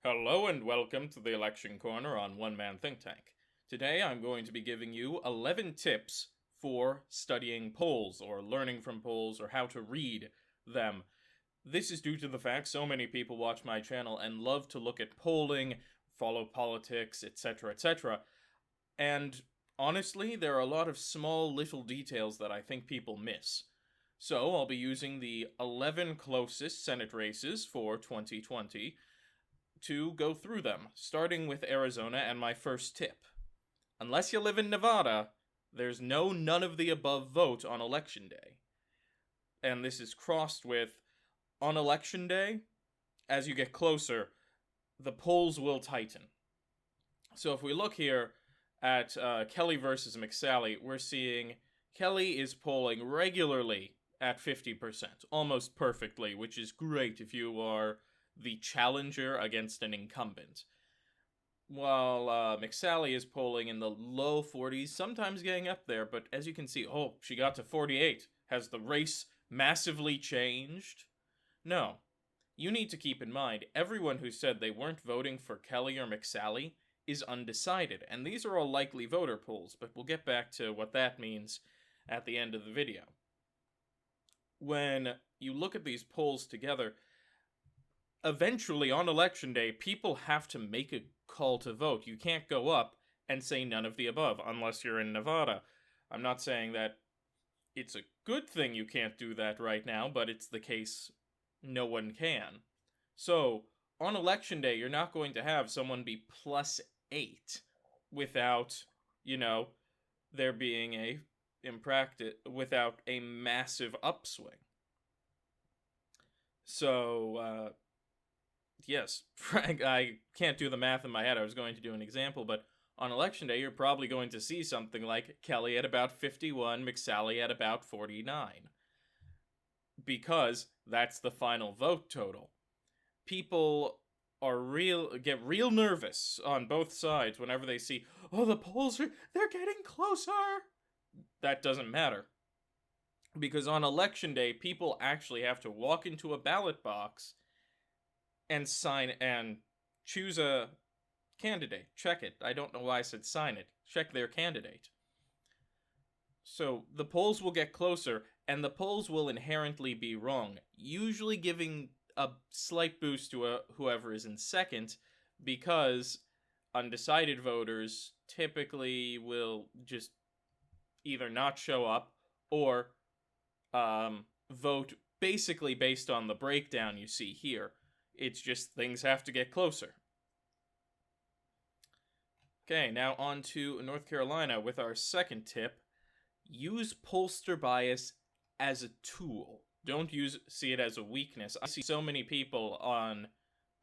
Hello and welcome to the Election Corner on One Man Think Tank. Today I'm going to be giving you 11 tips for studying polls or learning from polls or how to read them. This is due to the fact so many people watch my channel and love to look at polling, follow politics, etc. And honestly, there are a lot of small little details that I think people miss. So I'll be using the 11 closest Senate races for 2020 to go through them, starting with Arizona and my first tip. Unless you live in Nevada, there's no none of the above vote on election day. And this is crossed with, on election day, as you get closer, the polls will tighten. So if we look here at Kelly versus McSally, we're seeing Kelly is polling regularly at 50%, almost perfectly, which is great if you are the challenger against an incumbent. While McSally is polling in the low 40s, sometimes getting up there, but as you can see, she got to 48. Has the race massively changed? No. You need to keep in mind, everyone who said they weren't voting for Kelly or McSally is undecided, and these are all likely voter polls, but we'll get back to what that means at the end of the video. When you look at these polls together, eventually, on election day, people have to make a call to vote. You can't go up and say none of the above, unless you're in Nevada. I'm not saying that it's a good thing you can't do that right now, but it's the case no one can. So, on election day, you're not going to have someone be +8 without, there being without a massive upswing. So, yes, Frank, I can't do the math in my head. I was going to do an example, but on election day, you're probably going to see something like Kelly at about 51, McSally at about 49. Because that's the final vote total. People get real nervous on both sides whenever they see, the polls they're getting closer. That doesn't matter. Because on election day, people actually have to walk into a ballot box and sign and choose a candidate. Check it. I don't know why I said sign it. Check their candidate. So the polls will get closer, and the polls will inherently be wrong, usually giving a slight boost to whoever is in second, because undecided voters typically will just either not show up or vote basically based on the breakdown you see here. It's just things have to get closer. Okay, now on to North Carolina with our second tip. Use pollster bias as a tool. Don't see it as a weakness. I see so many people on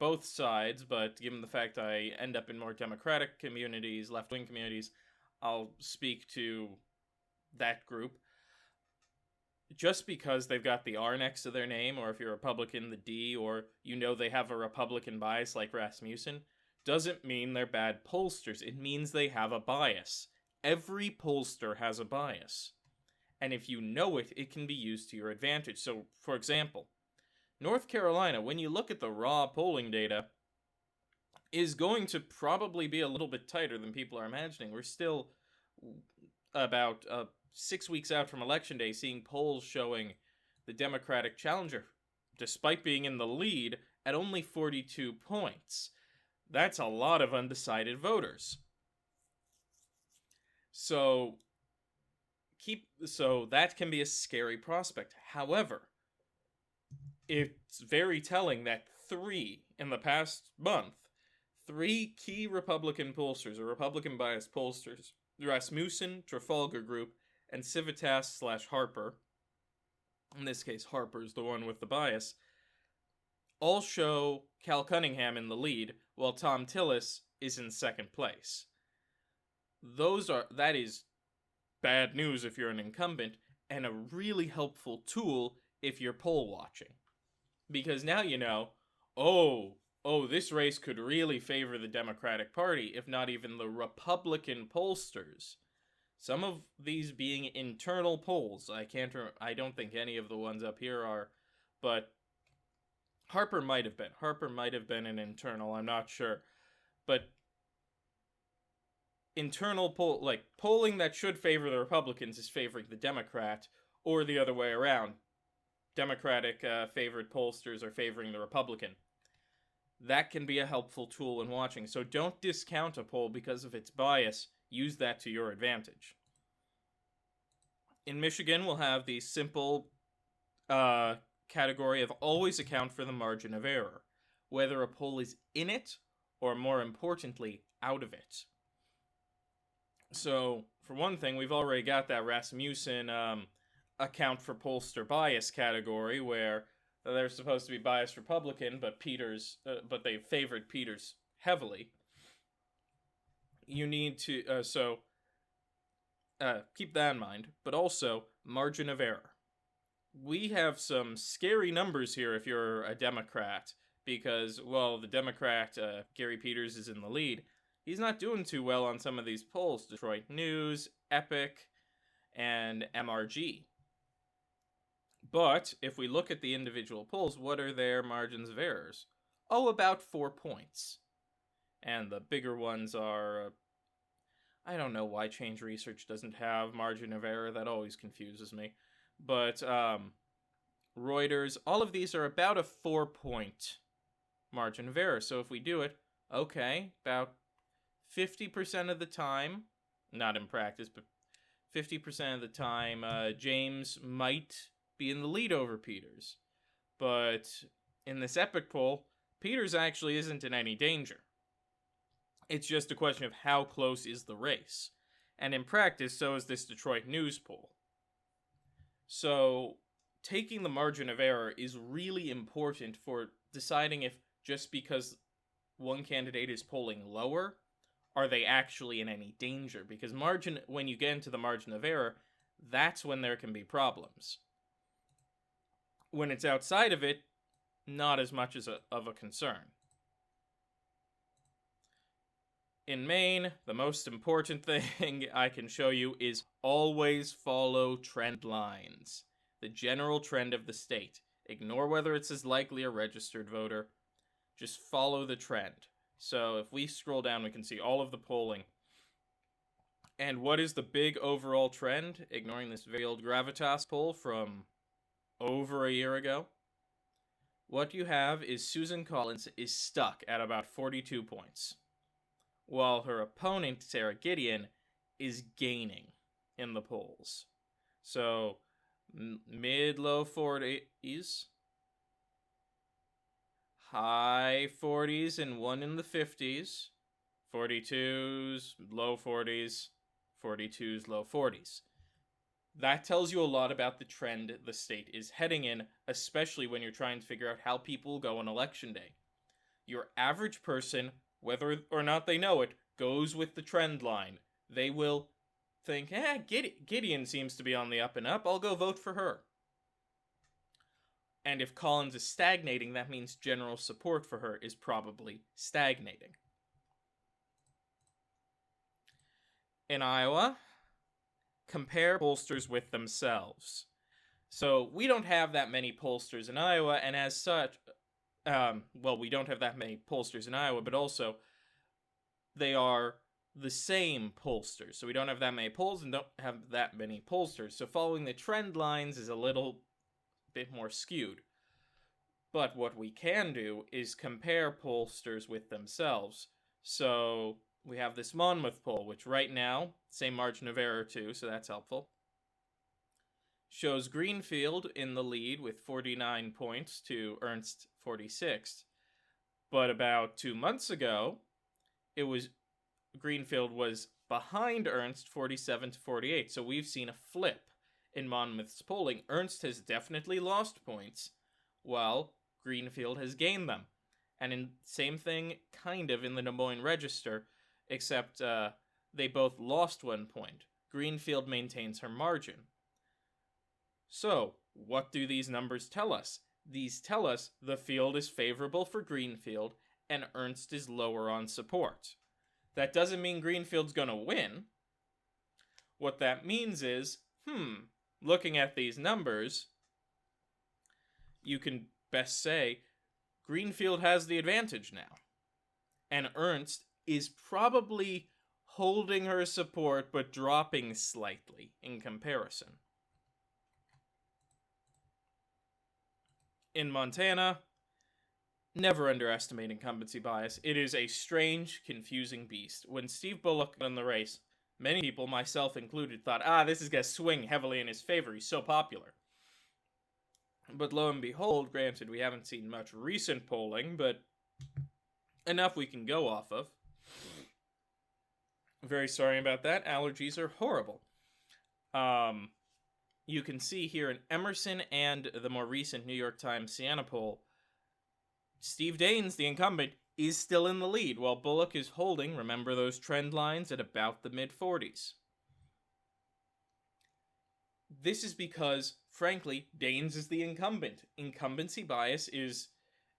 both sides, but given the fact I end up in more Democratic communities, left-wing communities, I'll speak to that group. Just because they've got the R next to their name, or if you're a Republican, the D, or they have a Republican bias like Rasmussen, doesn't mean they're bad pollsters. It means they have a bias. Every pollster has a bias. And if you know it, it can be used to your advantage. So, for example, North Carolina, when you look at the raw polling data, is going to probably be a little bit tighter than people are imagining. We're still about 6 weeks out from Election Day, seeing polls showing the Democratic challenger, despite being in the lead, at only 42 points. That's a lot of undecided voters. So that can be a scary prospect. However, it's very telling that in the past month, 3 key Republican pollsters, or Republican-biased pollsters, Rasmussen, Trafalgar Group, and Civitas/Harper, in this case Harper's the one with the bias, all show Cal Cunningham in the lead, while Tom Tillis is in second place. That is bad news if you're an incumbent, and a really helpful tool if you're poll watching. Because now you know, this race could really favor the Democratic Party, if not even the Republican pollsters. Some of these being internal polls. I don't think any of the ones up here are, but Harper might have been. Harper might have been an internal, I'm not sure. But internal polling that should favor the Republicans is favoring the Democrat, or the other way around. Democratic favored pollsters are favoring the Republican. That can be a helpful tool in watching. So don't discount a poll because of its bias. Use that to your advantage. In Michigan, we'll have the simple category of always account for the margin of error, whether a poll is in it or, more importantly, out of it. So, for one thing, we've already got that Rasmussen account for pollster bias category where they're supposed to be biased Republican, but they favored Peters heavily. You need to keep that in mind, but also margin of error. We have some scary numbers here if you're a Democrat, because, well, the Democrat, Gary Peters, is in the lead. He's not doing too well on some of these polls. Detroit News, Epic, and MRG. But if we look at the individual polls, what are their margins of errors? Oh, about 4 points. And the bigger ones are... I don't know why Change Research doesn't have margin of error. That always confuses me. But Reuters, all of these are about a 4-point margin of error. So if we do it, okay, about 50% of the time, not in practice, but 50% of the time, James might be in the lead over Peters. But in this Epic poll, Peters actually isn't in any danger. It's just a question of how close is the race. And in practice, so is this Detroit News poll. So taking the margin of error is really important for deciding if just because one candidate is polling lower, are they actually in any danger? Because when you get into the margin of error, that's when there can be problems. When it's outside of it, not as much of a concern. In Maine, the most important thing I can show you is always follow trend lines. The general trend of the state. Ignore whether it's as likely a registered voter. Just follow the trend. So if we scroll down, we can see all of the polling. And what is the big overall trend? Ignoring this very old Gravitas poll from over a year ago. What you have is Susan Collins is stuck at about 42 points, while her opponent, Sarah Gideon, is gaining in the polls. So, mid-low 40s, high 40s, and one in the 50s, 42s, low 40s, 42s, low 40s. That tells you a lot about the trend the state is heading in, especially when you're trying to figure out how people go on election day. Your average person, whether or not they know it, goes with the trend line. They will think, Gideon seems to be on the up and up, I'll go vote for her. And if Collins is stagnating, that means general support for her is probably stagnating. In Iowa, compare pollsters with themselves. So we don't have that many pollsters in Iowa, and as such, we don't have that many pollsters in Iowa, but also they are the same pollsters. So we don't have that many polls and don't have that many pollsters. So following the trend lines is a little bit more skewed. But what we can do is compare pollsters with themselves. So we have this Monmouth poll, which right now, same margin of error too, so that's helpful. Shows Greenfield in the lead with 49 points to Ernst 46. But about 2 months ago, Greenfield was behind Ernst 47 to 48. So we've seen a flip in Monmouth's polling. Ernst has definitely lost points, while Greenfield has gained them. And same thing kind of in the Des Moines Register, except they both lost 1 point. Greenfield maintains her margin. So, what do these numbers tell us? These tell us the field is favorable for Greenfield and Ernst is lower on support. That doesn't mean Greenfield's gonna win. What that means is, looking at these numbers, you can best say Greenfield has the advantage now. And Ernst is probably holding her support but dropping slightly in comparison. In Montana, never underestimate incumbency bias. It is a strange, confusing beast. When Steve Bullock won the race, many people, myself included, thought, this is going to swing heavily in his favor. He's so popular. But lo and behold, granted, we haven't seen much recent polling, but enough we can go off of. Very sorry about that. Allergies are horrible. You can see here in Emerson and the more recent New York Times Siena poll, Steve Daines, the incumbent, is still in the lead, while Bullock is holding, remember those trend lines, at about the mid-40s. This is because, frankly, Daines is the incumbent. Incumbency bias is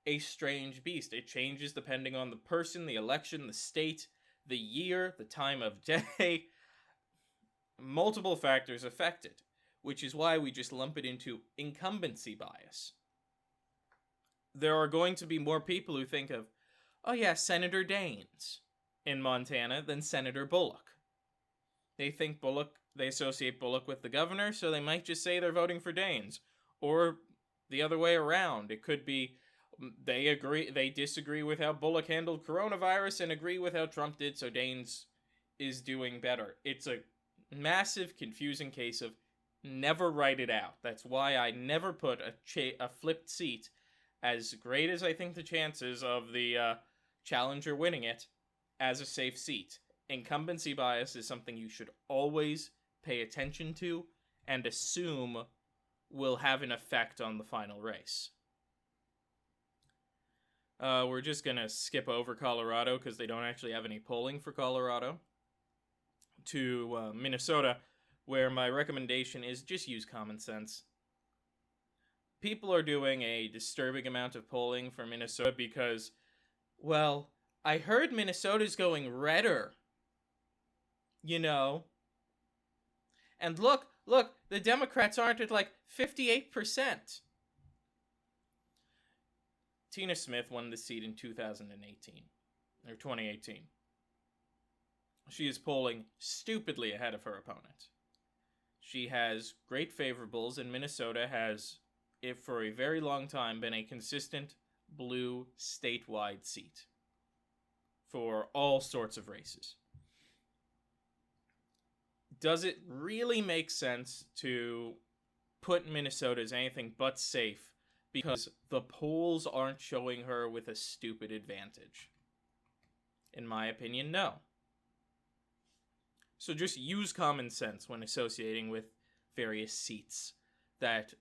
a strange beast. It changes depending on the person, the election, the state, the year, the time of day. Multiple factors affect it, which is why we just lump it into incumbency bias. There are going to be more people who think of, Senator Daines in Montana than Senator Bullock. They think they associate Bullock with the governor, so they might just say they're voting for Daines. Or the other way around. It could be they disagree with how Bullock handled coronavirus and agree with how Trump did, so Daines is doing better. It's a massive, confusing case of never write it out. That's why I never put a flipped seat, as great as I think the chances of the challenger winning it, as a safe seat. Incumbency bias is something you should always pay attention to and assume will have an effect on the final race. We're just going to skip over Colorado because they don't actually have any polling for Colorado, to Minnesota, where my recommendation is just use common sense. People are doing a disturbing amount of polling for Minnesota because, well, I heard Minnesota's going redder. You know. And look, the Democrats aren't at like 58%. Tina Smith won the seat in 2018, or 2018. She is polling stupidly ahead of her opponent. She has great favorables, and Minnesota has, if for a very long time, been a consistent blue statewide seat for all sorts of races. Does it really make sense to put Minnesota as anything but safe because the polls aren't showing her with a stupid advantage? In my opinion, no. So just use common sense when associating with various seats that,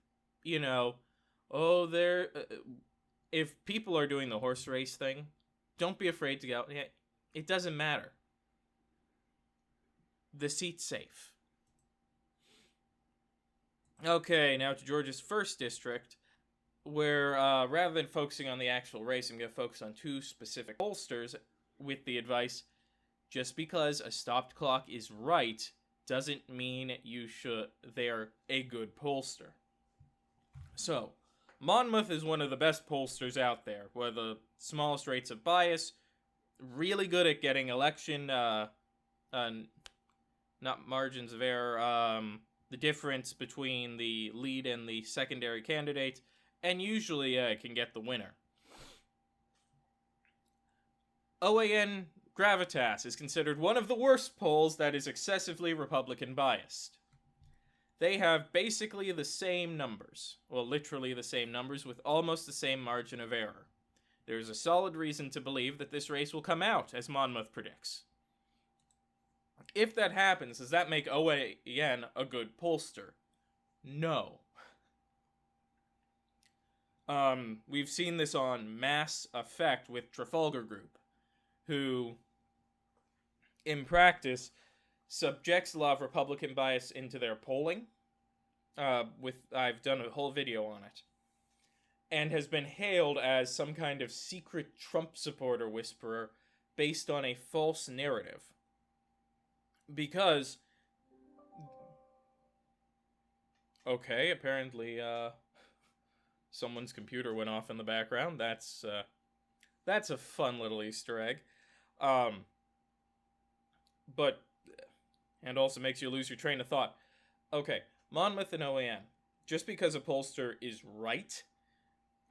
if people are doing the horse race thing, don't be afraid to go, it doesn't matter. The seat's safe. Okay, now to Georgia's 1st district, where rather than focusing on the actual race, I'm going to focus on 2 specific pollsters with the advice, just because a stopped clock is right doesn't mean they're a good pollster. So, Monmouth is one of the best pollsters out there, where the smallest rates of bias, really good at getting election, not margins of error, the difference between the lead and the secondary candidate, and usually can get the winner. OAN Gravitas is considered one of the worst polls that is excessively Republican biased. They have basically the same numbers, well, literally the same numbers, with almost the same margin of error. There is a solid reason to believe that this race will come out, as Monmouth predicts. If that happens, does that make OAN a good pollster? No. We've seen this on mass effect with Trafalgar Group, who, in practice, subjects a lot of Republican bias into their polling. I've done a whole video on it. And has been hailed as some kind of secret Trump supporter whisperer based on a false narrative. Because, okay, apparently, someone's computer went off in the background. That's a fun little Easter egg. But, and also makes you lose your train of thought. Okay, Monmouth and OAN. Just because a pollster is right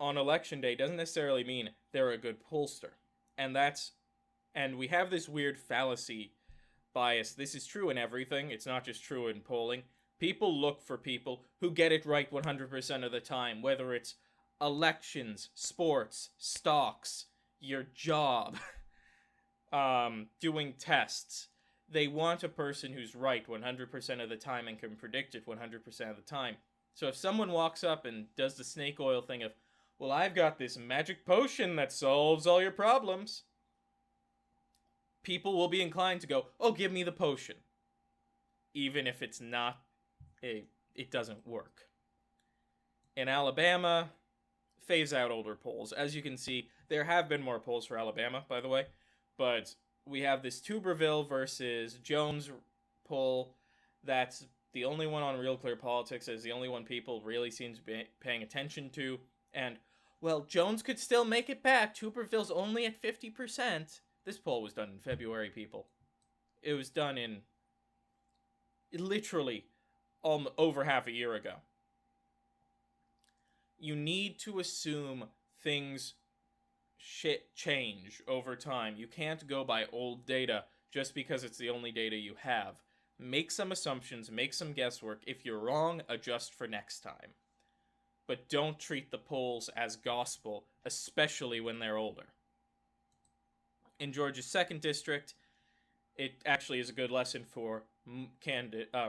on election day doesn't necessarily mean they're a good pollster. And we have this weird fallacy bias. This is true in everything. It's not just true in polling. People look for people who get it right 100% of the time, whether it's elections, sports, stocks, your job, doing tests. They want a person who's right 100% of the time and can predict it 100% of the time. So if someone walks up and does the snake oil thing of, well, I've got this magic potion that solves all your problems, people will be inclined to go, oh, give me the potion. Even if it's not, it doesn't work. In Alabama, phase out older polls. As you can see, there have been more polls for Alabama, by the way, but we have this Tuberville versus Jones poll. That's the only one on RealClearPolitics, is the only one people really seem to be paying attention to. And, well, Jones could still make it back. Tuberville's only at 50%. This poll was done in February, people. It was done in literally over half a year ago. You need to assume things change over time. You can't go by old data just because it's the only data you have. Make some assumptions, make some guesswork. If you're wrong, adjust for next time. But don't treat the polls as gospel, especially when they're older. In Georgia's 2nd district, it actually is a good lesson for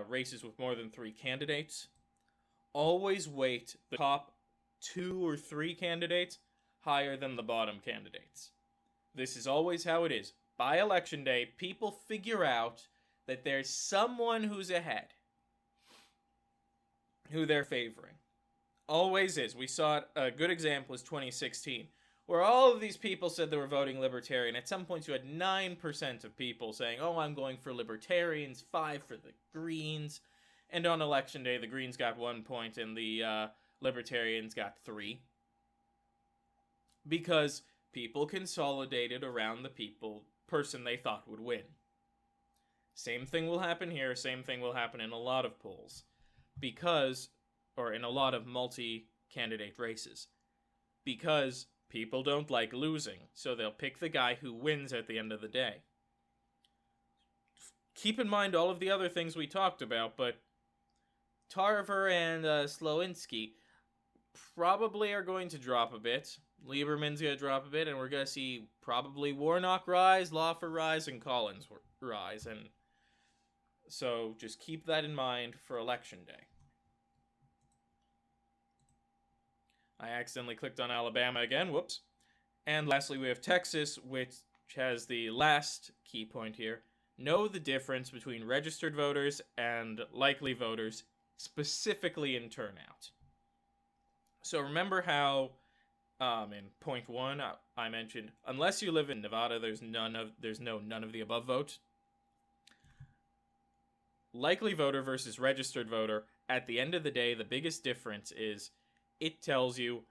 races with more than 3 candidates. Always weight the top 2 or 3 candidates higher than the bottom candidates. This is always how it is. By election day, people figure out that there's someone who's ahead, who they're favoring. Always is. We saw it, a good example is 2016, where all of these people said they were voting Libertarian. At some points, you had 9% of people saying, oh, I'm going for Libertarians, 5 for the Greens. And on election day, the Greens got 1 point and the Libertarians got 3. Because people consolidated around the person they thought would win. Same thing will happen here, same thing will happen in a lot of polls. Or in a lot of multi-candidate races. Because people don't like losing, so they'll pick the guy who wins at the end of the day. Keep in mind all of the other things we talked about, but Tarver and Slowinski probably are going to drop a bit. Lieberman's going to drop a bit, and we're going to see probably Warnock rise, Lawfer rise, and Collins rise. And so just keep that in mind for election day. I accidentally clicked on Alabama again, whoops. And lastly, we have Texas, which has the last key point here. Know the difference between registered voters and likely voters, specifically in turnout. So remember how in point 1 I mentioned, unless you live in Nevada, there's none of the above vote. Likely voter versus registered voter, at the end of the day, the biggest difference is it tells you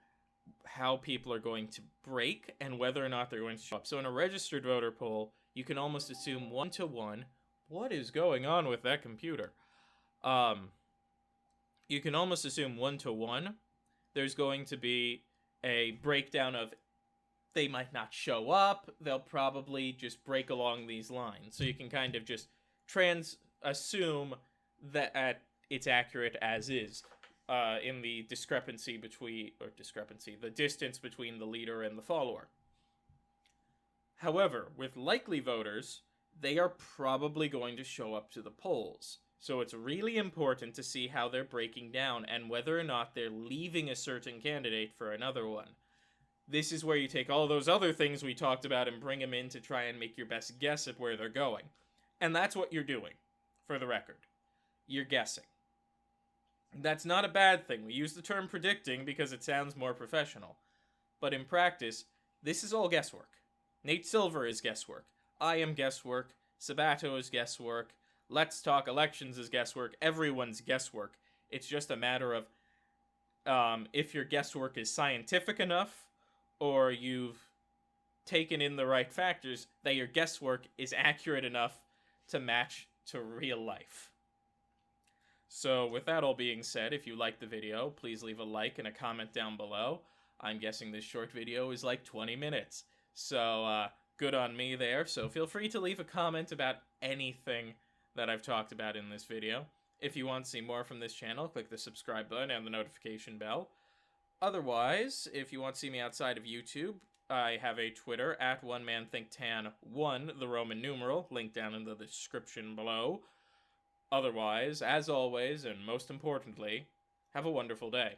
how people are going to break and whether or not they're going to show up. So in a registered voter poll, you can almost assume 1-to-1. What is going on with that computer? You can almost assume 1-to-1. There's going to be a breakdown of they might not show up. They'll probably just break along these lines. So you can kind of just assume that it's accurate as is. In the the distance between the leader and the follower. However, with likely voters, they are probably going to show up to the polls. So it's really important to see how they're breaking down and whether or not they're leaving a certain candidate for another one. This is where you take all those other things we talked about and bring them in to try and make your best guess at where they're going. And that's what you're doing, for the record. You're guessing. That's not a bad thing. We use the term predicting because it sounds more professional. But in practice, this is all guesswork. Nate Silver is guesswork. I am guesswork. Sabato is guesswork. Let's Talk Elections is guesswork. Everyone's guesswork. It's just a matter of if your guesswork is scientific enough, or you've taken in the right factors, that your guesswork is accurate enough to match to real life. So with that all being said, if you liked the video, please leave a like and a comment down below. I'm guessing this short video is like 20 minutes. So good on me there. So feel free to leave a comment about anything that I've talked about in this video. If you want to see more from this channel, click the subscribe button and the notification bell. Otherwise, if you want to see me outside of YouTube, I have a Twitter at OneManThinkTan1, the Roman numeral, linked down in the description below. Otherwise, as always, and most importantly, have a wonderful day.